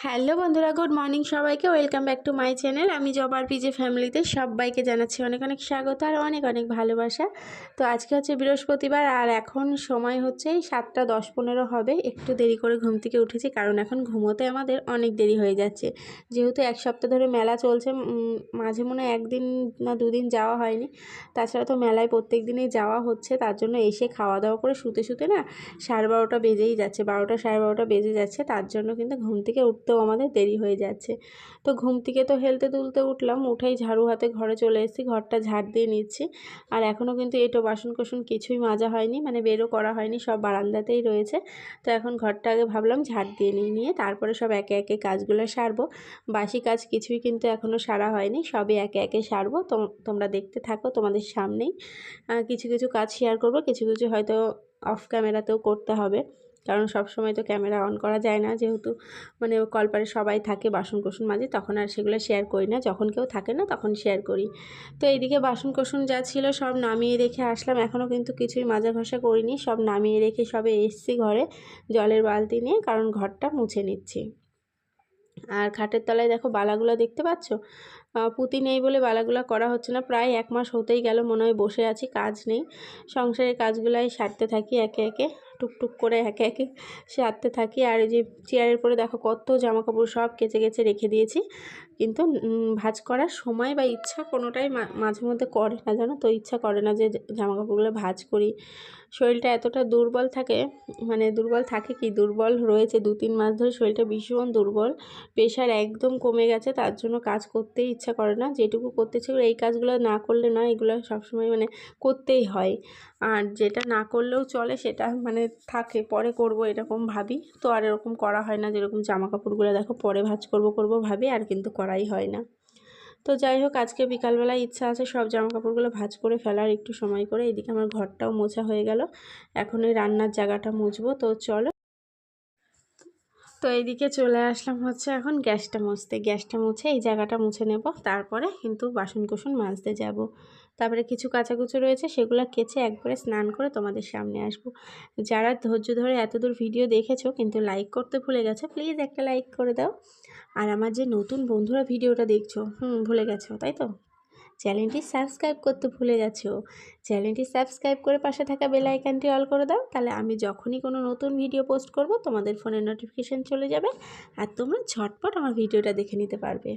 Hello বন্ধুরা, good morning সবাইকে। Welcome back to my channel. আমি জবার পিজে ফ্যামিলিতে সবাইকে জানাচ্ছি অনেক অনেক স্বাগত আর অনেক অনেক ভালোবাসা। তো আজকে হচ্ছে বৃহস্পতিবার আর এখন সময় হচ্ছে 7:10-15 হবে। একটু দেরি করে ঘুম থেকে উঠেছি কারণ এখন ঘুমোতে আমাদের অনেক দেরি হয়ে যাচ্ছে। যেহেতু এক সপ্তাহ ধরে মেলা চলছে, মাঝে মনে হয় একদিন না দুদিন যাওয়া হয়নি। তাছাড়া তো মেলায় প্রত্যেক দিনই যাওয়া হচ্ছে, তার জন্য এসে খাওয়া দাওয়া করে শুতে শুতে না 12:30 বেজেই যাচ্ছে, 12টা 12:30 বেজে যাচ্ছে। তার জন্য কিন্তু ঘুম থেকে উঠতেও আমাদের দেরি হয়ে যাচ্ছে। তো ঘুম থেকে তো হেলতে তুলতে উঠলাম, উঠেই ঝাড়ু হাতে ঘরে চলে এসেছি, ঘরটা ঝাড় দিয়ে নিচ্ছি। আর এখনও কিন্তু এঁটো বাসন কোসন কিছুই মাজা হয়নি, মানে বেরও করা হয়নি, সব বারান্দাতেই রয়েছে। তো এখন ঘরটা আগে ভাবলাম ঝাড় দিয়ে নিয়ে তারপরে সব একে একে কাজগুলো সারবো। বাসি কাজ কিছুই কিন্তু এখনও সারা হয়নি, সবই একে একে সারবো। তোমরা দেখতে থাকো, তোমাদের সামনেই কিছু কিছু কাজ শেয়ার করবো, কিছু কিছু হয়তো অফ ক্যামেরাতেও করতে হবে, কারণ সব সময় তো ক্যামেরা অন করা যায় না। যেহেতু মানে কলপারে সবাই থাকে, বাসন কোসন মাঝে, তখন আর সেগুলো শেয়ার করি না। যখন কেউ থাকে না তখন শেয়ার করি। তো এইদিকে বাসন কোসন যা ছিল সব নামিয়ে রেখে আসলাম, এখনও কিন্তু কিছুই মাজা ঘষা করিনি, সব নামিয়ে রেখে সবে এসছি ঘরে জলের বালতি নিয়ে, কারণ ঘরটা মুছে নিচ্ছি। আর খাটের তলায় দেখো বালাগুলো দেখতে পাচ্ছ, পুঁতি নেই বলে বালাগুলো করা হচ্ছে না। প্রায় 1 মাস হতেই গেল মনে হয় বসে আছি, কাজ নেই। সংসারের কাজগুলাই সারতে থাকি একে একে, টুকটুক করে একে একে সারতে থাকি। আর এই যে চেয়ারের পরে দেখো কত জামাকাপড় সব কেচে কেচে রেখে দিয়েছি, কিন্তু ভাঁজ করার সময় বা ইচ্ছা কোনোটাই মাঝে মধ্যে করে না, জানো তো। ইচ্ছা করে না যে জামাকাপড়গুলো ভাঁজ করি। শরীরটা এতটা দুর্বল থাকে, মানে দুর্বল থাকে কি, দুর্বল রয়েছে 2-3 মাস ধরে, শরীরটা ভীষণ দুর্বল। প্রেশার একদম কমে গেছে, তার জন্য কাজ করতেই ইচ্ছা করে না। যেটুকু করতে ছিল এই কাজগুলো না করলে না, এগুলো সবসময় মানে করতেই হয়। আর যেটা না করলেও চলে সেটা মানে থাকে, পরে করব এরকম ভাবি, তো আর এরকম করা হয় না। যেরকম জামা কাপড়গুলো দেখো পরে ভাঁজ করব ভাবি, আর কিন্তু করাই হয় না। তো যাই হোক, আজকে বিকালবেলায় ইচ্ছা আছে সব জামা কাপড়গুলো ভাঁজ করে ফেলার একটু সময় করে। এদিকে আমার ঘরটাও মোছা হয়ে গেল, এখন এই রান্নার জায়গাটা মুছবো। তো চলো, তো এইদিকে চলে আসলাম হচ্ছে এখন গ্যাসটা মুছে এই জায়গাটা মুছে নেব, তারপরে কিন্তু বাসন কোসন মাজতে যাব। তারপরে কিছু কাচাকুচো রয়েছে, সেগুলো কেচে একবারে স্নান করে তোমাদের সামনে আসব। যারা ধৈর্য ধরে এতদূর ভিডিও দেখেছো কিন্তু লাইক করতে ভুলে গেছো, প্লিজ একটা লাইক করে দাও। আর আমার যে নতুন বন্ধুরা ভিডিওটা দেখছো, ভুলে গেছো তাই তো, চ্যানেলটি সাবস্ক্রাইব করতে ভুলে গেছো, চ্যানেলটি সাবস্ক্রাইব করে পাশে থাকা বেল আইকনটি অল করে দাও। তাহলে আমি যখনই কোনো নতুন ভিডিও পোস্ট করব তোমাদের ফোনে নোটিফিকেশান চলে যাবে, আর তোমরা ঝটপট আমার ভিডিওটা দেখে নিতে পারবে।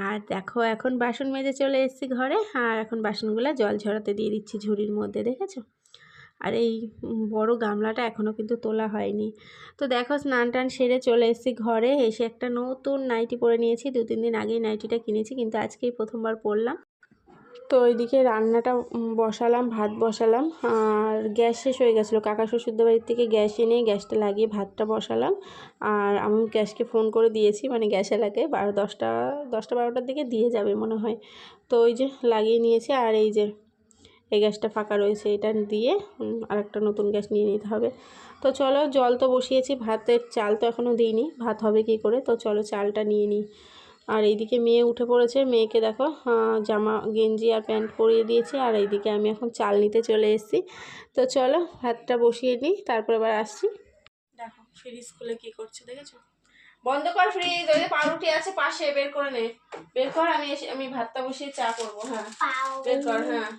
আর দেখো এখন বাসন মেজে চলে এসেছি ঘরে, আর এখন বাসনগুলো জল ঝরাতে দিয়ে দিচ্ছি ঝুড়ির মধ্যে, দেখেছো। আর এই বড় গামলাটা এখনও কিন্তু তোলা হয়নি। তো দেখো স্নান টান সেরে চলে এসেছি ঘরে, এসে একটা নতুন নাইটি পরে নিয়েছি। 2-3 দিন আগেই নাইটিটা কিনেছি, কিন্তু আজকেই প্রথমবার পরলাম। তো ওইদিকে রান্নাটা বসালাম, ভাত বসালাম। আর গ্যাস শেষ হয়ে গেছিলো, কাকা শ্বশুরদের বাড়ির থেকে গ্যাস এনে গ্যাসটা লাগিয়ে ভাতটা বসালাম। আর আমি গ্যাসকে ফোন করে দিয়েছি, মানে গ্যাস এলাকায় 10টা-12টার দিকে দিয়ে যাবে মনে হয়। তো ওই যে লাগিয়ে নিয়েছি, আর এই যে এই গ্যাসটা ফাঁকা রয়েছে, এটা দিয়ে আর একটা নতুন গ্যাস নিয়ে নিতে হবে। তো চলো, জল তো বসিয়েছি, ভাতের চাল তো এখনও দিইনি, ভাত হবে কি করে। তো চলো চালটা নিয়ে নিই। আর এইদিকে মেয়ে উঠে পড়েছে, মেয়েকে দেখো জামা গেঞ্জি আর প্যান্ট পরিয়ে দিয়েছি। আর এইদিকে আমি এখন চাল নিতে চলে এসেছি। তো চলো ভাতটা বসিয়ে নিই, তারপর আবার আসছি। দেখো ফ্রিজ খুলে কি করছে দেখেছো। বন্ধ কর ফ্রিজ, ওই যে পাউরুটি আছে পাশে, বের করে নে, বের কর। আমি ভাতটা বসিয়ে চা করবো। হ্যাঁ বের কর, হ্যাঁ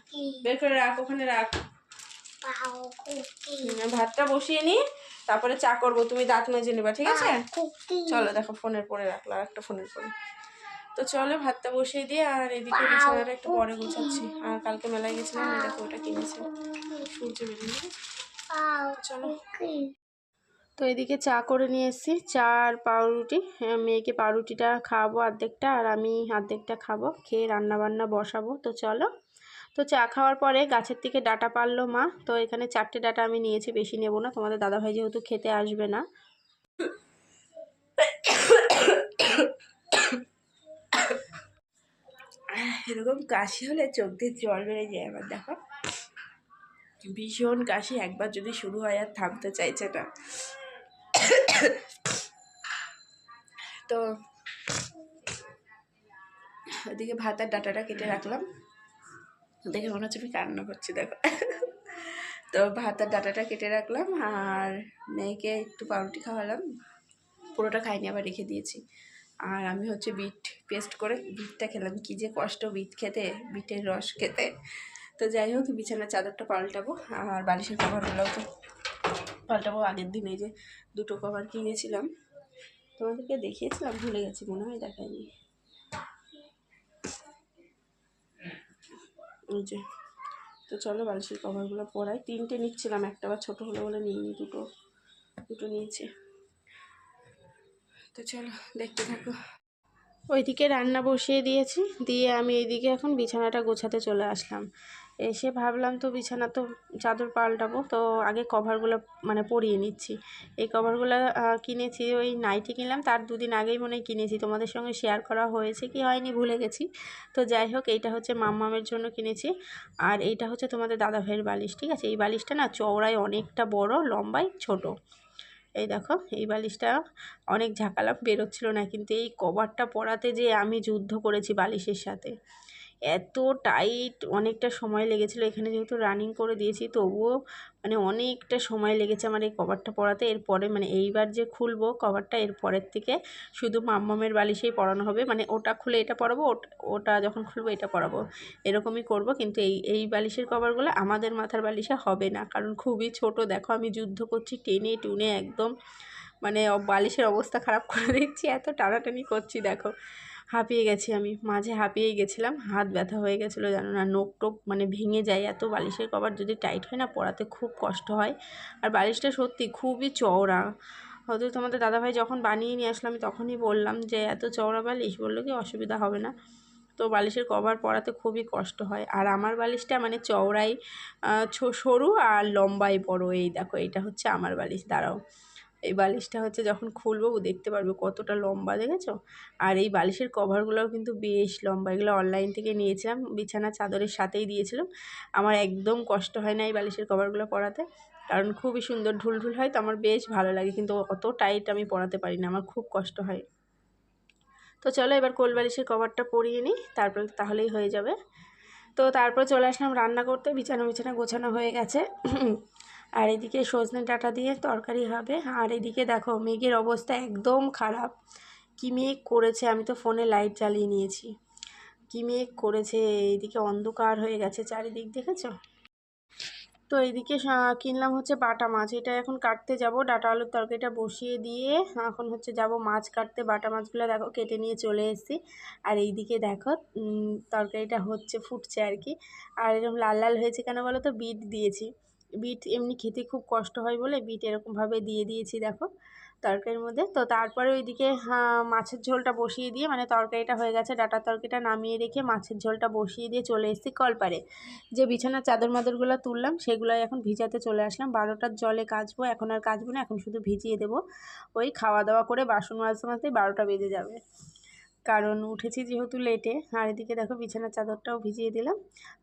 বের করে রাখ, ওখানে রাখ। ভাতটা বসিয়ে নি, তারপরে চা করবো, তুমি দাঁত মেজে নেবা, ঠিক আছে। চলো দেখো ফোনের পরে রাখলো, আর একটা ফোনের পরে। তো চলো ভাতটা বসিয়ে দিয়ে, আর এদিকে বিছানাটা একটু পরে গোছাচ্ছি। আর কালকে মেলায় গেছিলাম, দেখো ওটা কিনেছে সূর্য বেরিয়ে। চলো, তো এদিকে চা করে নিয়ে এসেছি, চা আর পাউরুটি। মেয়েকে পাউরুটিটা খাওয়াবো অর্ধেকটা, আর আমি অর্ধেকটা খাবো, খেয়ে রান্না বান্না বসাবো। তো চলো, তো চা খাওয়ার পরে গাছের থেকে ডাঁটা পারলো মা, তো এখানে 4টে ডাঁটা আমি নিয়েছি, বেশি নেব না, তোমাদের দাদাভাই যেহেতু খেতে আসবে না। এরকম কাশি হলে চোখ দিয়ে জল বেড়ে যায় আমার, দেখো ভীষণ কাশি, একবার যদি শুরু হয় আর থামতে চাইছে না। তো ওদিকে ভাত আর ডাঁটাটা কেটে রাখলাম, দেখে মনে হচ্ছে আমি কান্না করছি, দেখো। তো ভাত আর ডাঁটাটা কেটে রাখলাম, আর মেয়েকে একটু পাউরুটি খাওয়ালাম, পুরোটা খাইনি, আবার রেখে দিয়েছি। আর আমি হচ্ছে বিট পেস্ট করে বিটটা খেলাম, কী যে কষ্ট বিট খেতে, বিটের রস খেতে। তো যাই হোক, বিছানার চাদরটা পাল্টাবো আর বালিশের কভারগুলোও তো পাল্টাবো। আগের দিন এই যে 2টো কভার কিনেছিলাম, তোমাদেরকে দেখিয়েছিলাম, ভুলে গেছি মনে হয়, দেখাইনি। ওই যে, তো চলো বালিশের কভারগুলো পরাই। 3টে নিচ্ছিলাম, একটা আবার ছোটো হলো বলে নিইনি, দুটো নিয়েছি। তো চলো দেখতে থাকো। ওইদিকে রান্না বসিয়ে দিয়েছি, দিয়ে আমি এইদিকে এখন বিছানাটা গোছাতে চলে আসলাম। এসে ভাবলাম তো বিছানা তো চাদর পাল্টাবো, তো আগে কভারগুলো মানে পরিয়ে নিচ্ছি। এই কভারগুলো কিনেছি, ওই নাইটি কিনলাম তার 2 দিন আগেই মনে হয় কিনেছি, তোমাদের সঙ্গে শেয়ার করা হয়েছে কি হয়নি ভুলে গেছি। তো যাই হোক, এইটা হচ্ছে মাম্মামের জন্য কিনেছি, আর এইটা হচ্ছে তোমাদের দাদা ভাইয়ের বালিশ। ঠিক আছে, এই বালিশটা না চওড়ায় অনেকটা বড়, লম্বায় ছোট। এই দেখো, এই বালিশটা অনেক ঝাঁকালাম, বেরোচ্ছিল না, কিন্তু এই কভারটা পরাতে যে আমি যুদ্ধ করেছি বালিশের সাথে। এত টাইট, অনেকটা সময় লেগেছিলো। এখানে যেহেতু রানিং করে দিয়েছি, তবুও মানে অনেকটা সময় লেগেছে আমার এই কভারটা পরাতে। এরপরে মানে এইবার যে খুলবো কভারটা, এর পরের থেকে শুধু মাম্মামের বালিশেই পরানো হবে, মানে ওটা খুলে এটা পরাবো, ওটা যখন খুলবো এটা পরাবো, এরকমই করব। কিন্তু এই বালিশের কভারগুলো আমাদের মাথার বালিশে হবে না, কারণ খুবই ছোট। দেখো আমি যুদ্ধ করছি, টেনে টুনে একদম মানে বালিশের অবস্থা খারাপ করে দিচ্ছি, এত টানাটানি করছি। দেখো হাঁপিয়ে গেছি, আমি মাঝে হাঁপিয়েই গেছিলাম, হাত ব্যথা হয়ে গেছিলো, জানো না, নোক টোক মানে ভেঙে যায়। এত বালিশের কভার যদি টাইট হয় না, পরাতে খুব কষ্ট হয়। আর বালিশটা সত্যি খুবই চওড়া। হয়তো তোমাদের দাদাভাই যখন বানিয়ে নিয়ে আসলাম, আমি তখনই বললাম যে এত চওড়া বালিশ, বললো কি অসুবিধা হবে না। তো বালিশের কভার পরাতে খুবই কষ্ট হয়। আর আমার বালিশটা মানে চওড়াই সরু আর লম্বাই বড়। এই দেখো, এইটা হচ্ছে আমার বালিশ। দাঁড়াও, এই বালিশটা হচ্ছে যখন খুলবো দেখতে পারবে কতটা লম্বা, দেখেছো? আর এই বালিশের কভারগুলোও কিন্তু বেশ লম্বা, এগুলো অনলাইন থেকে নিয়েছিলাম, বিছানা চাদরের সাথেই দিয়েছিলাম। আমার একদম কষ্ট হয় না এই বালিশের কভারগুলো পরাতে, কারণ খুবই সুন্দর ঢুলঢুল হয়, তো আমার বেশ ভালো লাগে। কিন্তু অত টাইট আমি পরাতে পারি না, আমার খুব কষ্ট হয়। তো চলো এবার কোল বালিশের কভারটা পরিয়ে নিই, তারপর তাহলেই হয়ে যাবে। তো তারপর চলে আসলাম রান্না করতে, বিছানা গোছানো হয়ে গেছে। আর এদিকে সজনে ডাঁটা দিয়ে তরকারি হবে। আর এদিকে দেখো মেঘের অবস্থা একদম খারাপ, কী মেঘ করেছে, আমি তো ফোনে লাইট জ্বালিয়ে নিয়েছি, কী মেঘ করেছে। এইদিকে অন্ধকার হয়ে গেছে চারিদিক, দেখেছো? তো এইদিকে কিনলাম হচ্ছে বাটা মাছ, এটা এখন কাটতে যাব। ডাঁটা আলুর তরকারিটা বসিয়ে দিয়ে এখন হচ্ছে যাব মাছ কাটতে। বাটা মাছগুলো দেখো কেটে নিয়ে চলে এসেছি। আর এইদিকে দেখো তরকারিটা হচ্ছে, ফুটছে আর কি। আর এরকম লাল লাল হয়েছে কেন বলো তো, বিট দিয়েছি। বিট এমনি খেতে খুব কষ্ট হয় বলে বিট এরকমভাবে দিয়ে দিয়েছি দেখো তরকারির মধ্যে। তো তারপরে ওইদিকে মাছের ঝোলটা বসিয়ে দিয়ে, মানে তরকারিটা হয়ে গেছে, ডাঁটার তরকারিটা নামিয়ে রেখে মাছের ঝোলটা বসিয়ে দিয়ে চলে এসেছি কলপারে। যে বিছানার চাদর মাদরগুলো তুললাম সেগুলোই এখন ভিজাতে চলে আসলাম। 12টার জলে কাচবো, এখন আর কাচবো না, এখন শুধু ভিজিয়ে দেবো। ওই খাওয়া দাওয়া করে বাসন মাজতে মাজতেই 12টা বেজে যাবে, কারণ উঠেছি যেহেতু লেটে। আর এদিকে দেখো বিছানার চাদরটাও ভিজিয়ে দিলাম।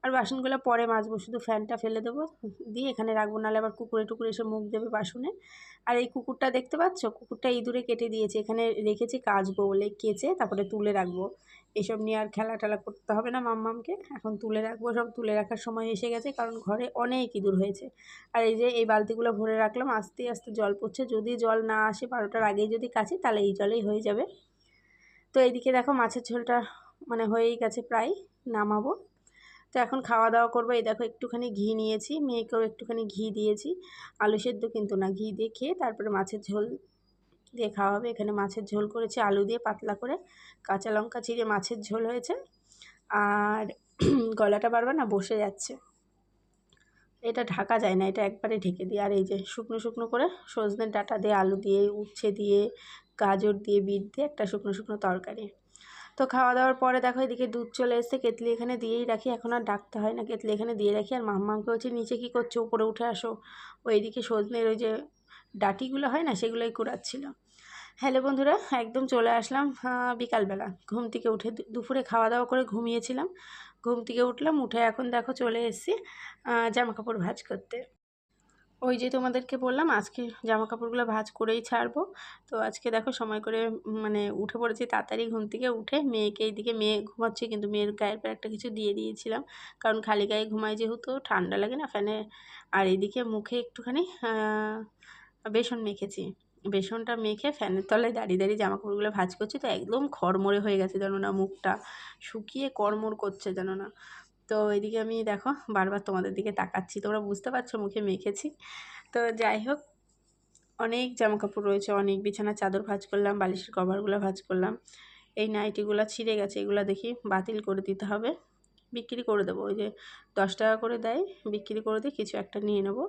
আর বাসনগুলো পরে মাজবো, শুধু ফ্যানটা ফেলে দেবো, দিয়ে এখানে রাখবো, নাহলে আবার কুকুরে টুকুরে এসে মুখ দেবে বাসনে। আর এই কুকুরটা দেখতে পাচ্ছ, কুকুরটা ইঁদুরে কেটে দিয়েছে, এখানে রেখেছি কাচবো বলে, কেচে তারপরে তুলে রাখবো। এসব নিয়ে আর খেলা টেলা করতে হবে না মাম্মামকে, এখন তুলে রাখবো। সব তুলে রাখার সময় এসে গেছে, কারণ ঘরে অনেক ইঁদুর হয়েছে। আর এই যে এই বালতিগুলো ভরে রাখলাম, আস্তে আস্তে জল পড়ছে, যদি জল না আসে 12টার আগেই যদি কাচি তাহলে এই জলেই হয়ে যাবে। তো এইদিকে দেখো মাছের ঝোলটা মানে হয়েই গেছে, প্রায় নামাবো। তো এখন খাওয়া দাওয়া করবো। এই দেখো একটুখানি ঘি নিয়েছি, মেয়েকেও একটুখানি ঘি দিয়েছি, আলু সেদ্ধ কিন্তু না, ঘি দিয়ে খেয়ে তারপরে মাছের ঝোল দিয়ে খাওয়া হবে। এখানে মাছের ঝোল করেছি আলু দিয়ে পাতলা করে, কাঁচা লঙ্কা চিড়ে মাছের ঝোল হয়েছে। আর গলাটা বারবার না বসে যাচ্ছে, এটা ঢাকা যায় না, এটা একবারে ঢেকে দিই। আর এই যে শুকনো শুকনো করে সজনের ডাঁটা দিয়ে, আলু দিয়ে, উচ্ছে দিয়ে, গাজর দিয়ে, বিট দিয়ে একটা শুকনো শুকনো তরকারি। তো খাওয়া দাওয়ার পরে দেখো এদিকে দুধ চলে এসছে, কেতলি এখানে দিয়েই রাখি, এখন আর ডাকতে হয় না, কেতলি এখানে দিয়ে রাখি। আর মাম্মাকে হচ্ছে নিচে কী করছে, উপরে উঠে আসো। ওইদিকে সজনের ওই যে ডাঁটিগুলো হয় না, সেগুলোই কুড়াচ্ছিল। হ্যালো বন্ধুরা, একদম চলে আসলাম বিকালবেলা ঘুম থেকে উঠে। দুপুরে খাওয়া দাওয়া করে ঘুমিয়েছিলাম, ঘুম থেকে উঠলাম, উঠে এখন দেখো চলে এসেছি জামা কাপড় ভাঁজ করতে। ওই যে তোমাদেরকে বললাম আজকে জামা কাপড়গুলো ভাঁজ করেই ছাড়বো। তো আজকে দেখো সময় করে মানে উঠে পড়েছি তাড়াতাড়ি ঘুম থেকে উঠে। মেয়েকে এইদিকে, মেয়ে ঘুমাচ্ছে কিন্তু মেয়ের গায়ের পর একটা কিছু দিয়ে দিয়েছিলাম, কারণ খালি গায়ে ঘুমায় যেহেতু ঠান্ডা লাগে না ফ্যানে। আর এইদিকে মুখে একটুখানি বেসন মেখেছি, বেসনটা মেখে ফ্যানের তলায় দাঁড়িয়ে দাঁড়িয়ে জামাকাপড়গুলো ভাঁজ করছি। তো একদম খড়মড়ে হয়ে গেছে জানো না, মুখটা শুকিয়ে কড়মড় করছে জানো না। তো এদিকে আমি দেখো বারবার তোমাদের দিকে তাকাচ্ছি, তোমরা বুঝতে পারছো মুখে মেখেছি। তো যাই হোক, অনেক জামাকাপড় রয়েছে, অনেক বিছানার চাদর ভাঁজ করলাম, বালিশের কভারগুলো ভাঁজ করলাম। এই নাইটিগুলো ছিঁড়ে গেছে, এগুলো দেখি বাতিল করে দিতে হবে, বিক্রি করে দেবো। ওই যে 10 টাকা করে দেয়, বিক্রি করে দিয়ে কিছু একটা নিয়ে নেবো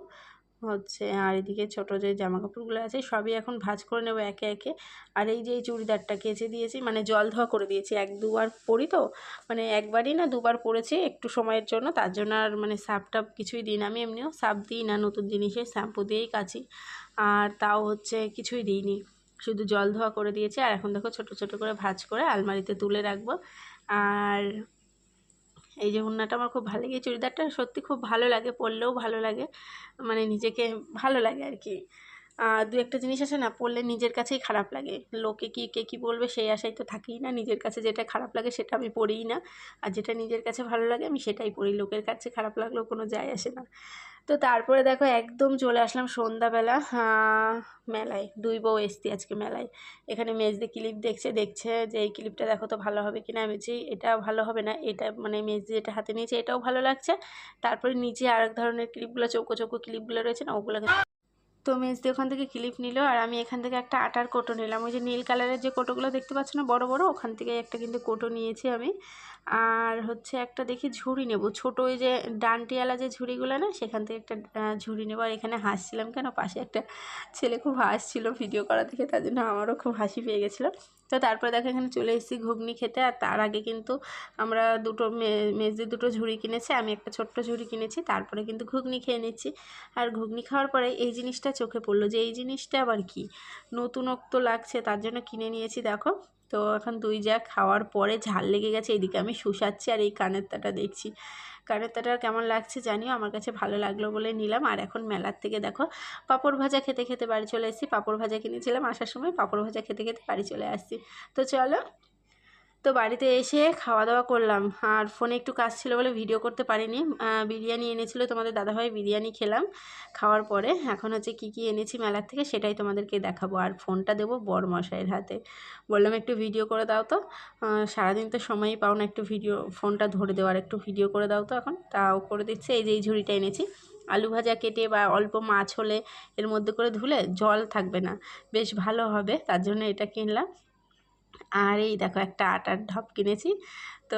হচ্ছে। আর এদিকে ছোটো যে জামাকাপড়গুলো আছে সবই এখন ভাঁজ করে নেবো একে একে। আর এই যে এই চুড়িদারটা কেচে দিয়েছি, মানে জল ধোয়া করে দিয়েছি, 1-2 বার পরি তো, মানে একবারই না 2 বার পরেছি একটু সময়ের জন্য, তার জন্য আর মানে সার্ফ টাফ কিছুই দিই না। আমি এমনিও সার্ফ দিই না, নতুন জিনিসে শ্যাম্পু দিয়েই কাচি, আর তাও হচ্ছে কিছুই দিইনি, শুধু জল ধোয়া করে দিয়েছি। আর এখন দেখো ছোট ছোট করে ভাঁজ করে আলমারিতে তুলে রাখবো। আর এই যে ওড়নাটা আমার খুব ভালো লাগে, এই চুড়িদারটা সত্যি খুব ভালো লাগে, পরলেও ভালো লাগে, মানে নিজেকে ভালো লাগে আর কি। দু একটা জিনিস আছে না, পরলে নিজের কাছেই খারাপ লাগে, লোকে কে কী বলবে সেই আশায় তো থাকেই না, নিজের কাছে যেটা খারাপ লাগে সেটা আমি পরিই না, আর যেটা নিজের কাছে ভালো লাগে আমি সেটাই পরি, লোকের কাছে খারাপ লাগলেও কোনো যায় আসে না। তো তারপরে দেখো একদম চলে আসলাম সন্ধ্যাবেলা মেলায়, 2 বউ এসছি আজকে মেলায়। এখানে মেজদি ক্লিপ দেখছে যে এই ক্লিপটা দেখো তো ভালো হবে কিনা। আমি বলছি এটা ভালো হবে না, এটা মানে মেজদি যেটা হাতে নিয়েছে এটাও ভালো লাগছে, তারপরে নিচে আরেক ধরনের ক্লিপগুলো চৌকো চৌকো ক্লিপগুলো রয়েছে না, ওগুলো। তো মেজদি ওখান থেকে ক্লিপ নিল, আর আমি এখান থেকে একটা আটার কোটো নিলাম, ওই যে নীল কালারের যে কোটোগুলো দেখতে পাচ্ছ না বড় বড়, ওখান থেকে একটা কিন্তু কোটো নিয়েছি আমি। আর হচ্ছে একটা দেখি ঝুড়ি নেব, ছোটো ওই যে ডান্টিওয়ালা যে ঝুড়িগুলো না, সেখান থেকে একটা ঝুড়ি নেব। আর এখানে হাসছিলাম কেন, পাশে একটা ছেলে খুব হাসছিল ভিডিও করা থেকে, তার জন্য আমারও খুব হাসি পেয়ে গেছিলো। তো তারপরে দেখো এখানে চলে এসেছি ঘুগনি খেতে। আর তার আগে কিন্তু আমরা মেজদি 2টো ঝুড়ি কিনেছে, আমি একটা ছোট্ট ঝুড়ি কিনেছি, তারপরে কিন্তু ঘুগনি খেয়ে নিচ্ছি। আর ঘুগনি খাওয়ার পরে এই জিনিসটা চোখে পড়লো, যে এই জিনিসটা আবার কি নতুনত্ব লাগছে, তার জন্য কিনে নিয়েছি দেখো। তো এখন 2 যা খাওয়ার পরে ঝাল লেগে গেছে, এইদিকে আমি শুষাচ্ছি আর এই কানের তাটা দেখছি। কানের তাটা কেমন লাগছে জানিও, আমার কাছে ভালো লাগলো বলে নিলাম। আর এখন মেলার থেকে দেখো পাঁপড় ভাজা খেতে খেতে বাড়ি চলে এসেছি, পাঁপড় ভাজা কিনেছিলাম আসার সময়, পাঁপড় ভাজা খেতে খেতে বাড়ি চলে আসছি। তো চলো, তো বাড়িতে এসে খাওয়া দাওয়া করলাম, আর ফোনে একটু কাজ ছিল বলে ভিডিও করতে পারিনি। বিরিয়ানি এনেছিল তোমাদের দাদাভাই, বিরিয়ানি খেলাম খাওয়ার পরে। এখন হচ্ছে কি এনেছি মেলার থেকে সেটাই তোমাদেরকে দেখাবো, আর ফোনটা দেবো বড়মশাইয়ের হাতে। বললাম একটু ভিডিও করে দাও তো, সারাদিন তো সময়ই পাও না একটু ফোনটা ধরে দেওয়ার, একটু ভিডিও করে দাও তো, এখন তাও করে দিচ্ছে। এই যে এই ঝুড়িটা এনেছি, আলু ভাজা কেটে বা অল্প মাছ হলে এর মধ্যে করে ধুলে জল থাকবে না, বেশ ভালো হবে, তার জন্য এটা কিনলাম। আর এই দেখো একটা আটার ঢপ কিনেছি। তো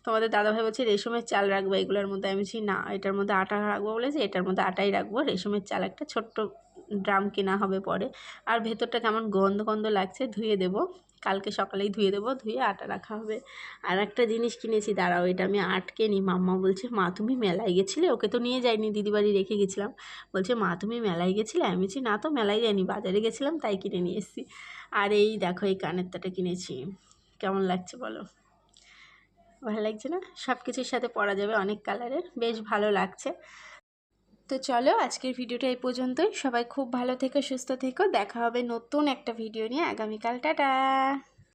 তোমাদের দাদাভাই বলছে রেশমের চাল রাখবো এগুলোর মধ্যে, আমি বলছি না এটার মধ্যে আটা রাখবো বলেছি, এটার মধ্যে আটাই রাখবো, রেশমের চাল একটা ছোট্ট ড্রাম কেনা হবে পরে। আর ভেতরটা কেমন গন্ধ গন্ধ লাগছে, ধুয়ে দেবো, কালকে সকালেই ধুয়ে দেবো, ধুয়ে আটা রাখা হবে। আর একটা জিনিস কিনেছি, দাঁড়াও এটা আমি আটকে নিই। মাম্মা বলছে মা তুমি মেলায় গেছিলে, ওকে তো নিয়ে যাইনি, দিদি বাড়ি রেখে গেছিলাম। বলছে মা তুমি মেলায় গেছিলে, আমি বলছি না তো মেলায় যাইনি, বাজারে গেছিলাম তাই কিনে নিয়ে এসেছি। আর এই দেখো এই কানের তাটা কিনেছি, কেমন লাগছে বলো, ভালো লাগছে না? সব কিছুর সাথে পরা যাবে, অনেক কালারের, বেশ ভালো লাগছে। তো চলো আজকের ভিডিওটা এই পর্যন্তই, সবাই খুব ভালো থেকো, সুস্থ থেকো, দেখা হবে নতুন একটা ভিডিও নিয়ে আগামীকাল, টাটা।